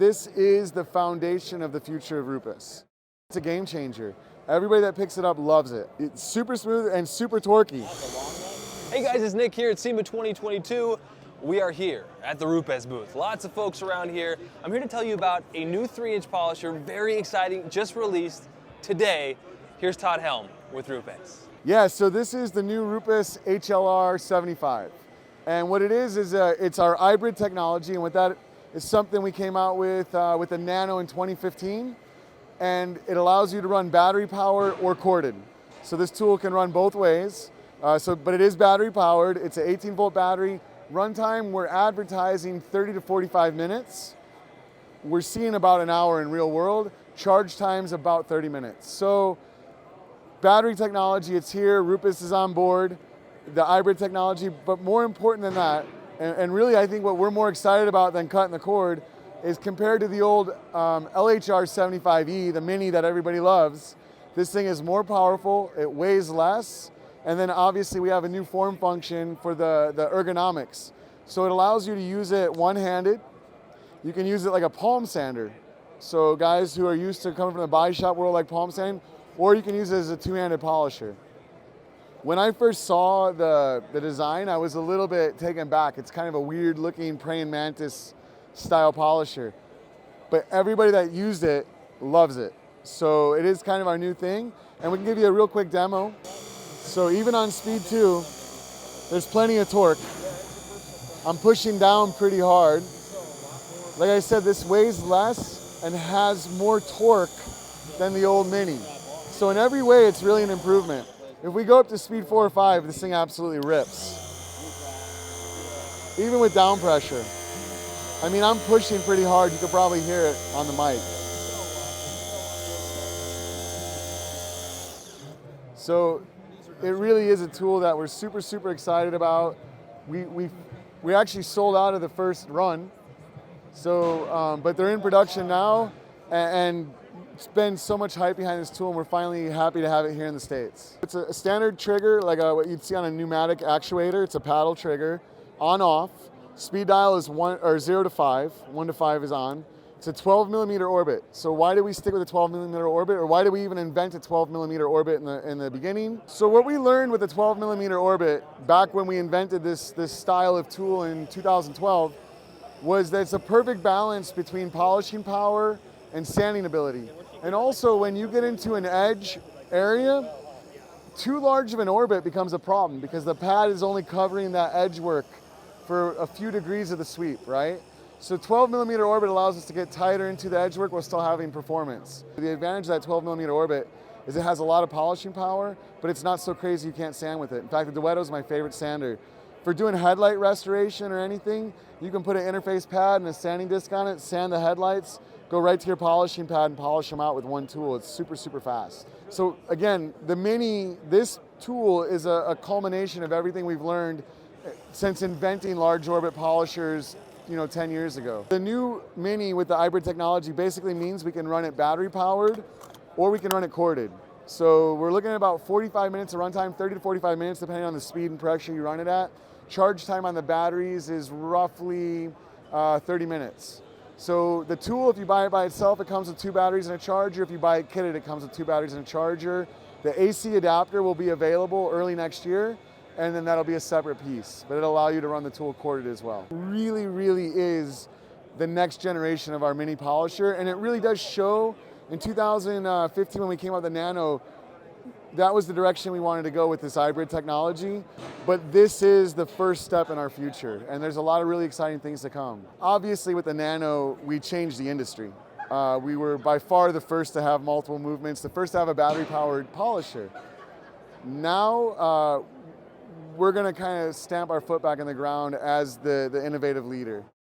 this is the foundation of the future of RUPES. It's a game changer. Everybody that picks it up loves it. It's super smooth and super torquey. Hey guys, it's Nick here at SEMA 2022. We are here at the RUPES booth. Lots of folks around here. I'm here to tell you about a new 3-inch polisher, very exciting, just released today. Here's Todd Helm with RUPES. Yeah, so this is the new RUPES HLR75. And what it is it's our iBrid technology, and with that is something we came out with the Nano in 2015. And it allows you to run battery power or corded. So this tool can run both ways, but it is battery powered. It's an 18-volt battery. Runtime, we're advertising 30 to 45 minutes. We're seeing about an hour in real world. Charge time's about 30 minutes. So battery technology, it's here. RUPES is on board. The iBrid technology, but more important than that, and really I think what we're more excited about than cutting the cord is compared to the old LHR75E, the mini that everybody loves, this thing is more powerful, it weighs less, and then obviously we have a new form function for the ergonomics. So it allows you to use it one-handed. You can use it like a palm sander. So guys who are used to coming from the body shop world like palm sanding, or you can use it as a two-handed polisher. When I first saw the design, I was a little bit taken back. It's kind of a weird looking praying mantis style polisher, but everybody that used it loves it. So it is kind of our new thing, and we can give you a real quick demo. So even on speed 2, there's plenty of torque. I'm pushing down pretty hard. Like I said, this weighs less and has more torque than the old mini. So in every way, it's really an improvement. If we go up to speed 4 or 5, this thing absolutely rips. Even with down pressure. I mean, I'm pushing pretty hard. You could probably hear it on the mic. So it really is a tool that we're super, super excited about. We actually sold out of the first run. So, but they're in production now, and it's been so much hype behind this tool, and we're finally happy to have it here in the States. It's a standard trigger, like what you'd see on a pneumatic actuator. It's a paddle trigger, on-off. Speed dial is 0 to 5. 1 to 5 is on. It's a 12 millimeter orbit. So why did we stick with a 12 millimeter orbit, or why did we even invent a 12 millimeter orbit in the beginning? So what we learned with the 12 millimeter orbit back when we invented this style of tool in 2012 was that it's a perfect balance between polishing power and sanding ability. And also when you get into an edge area, too large of an orbit becomes a problem because the pad is only covering that edge work for a few degrees of the sweep, right? So 12 millimeter orbit allows us to get tighter into the edge work while still having performance. The advantage of that 12 millimeter orbit is it has a lot of polishing power, but it's not so crazy you can't sand with it. In fact, the Duetto is my favorite sander. For doing headlight restoration or anything, you can put an interface pad and a sanding disc on it, sand the headlights, go right to your polishing pad and polish them out with one tool. It's super, super fast. So again, the mini, this tool is a culmination of everything we've learned since inventing large orbit polishers 10 years ago. The new mini with the iBrid technology basically means we can run it battery powered or we can run it corded. So we're looking at about 45 minutes of runtime, 30 to 45 minutes depending on the speed and pressure you run it at. Charge time on the batteries is roughly 30 minutes. So the tool, if you buy it by itself, it comes with 2 batteries and a charger. If you buy it kitted, it comes with 2 batteries and a charger. The AC adapter will be available early next year, and then that'll be a separate piece, but it'll allow you to run the tool corded as well. Really, really is the next generation of our mini polisher, and it really does show. In 2015 when we came out with the Nano, that was the direction we wanted to go with this iBrid technology, but this is the first step in our future, and there's a lot of really exciting things to come. Obviously with the Nano, we changed the industry. We were by far the first to have multiple movements, the first to have a battery-powered polisher. Now, we're gonna kind of stamp our foot back in the ground as the innovative leader.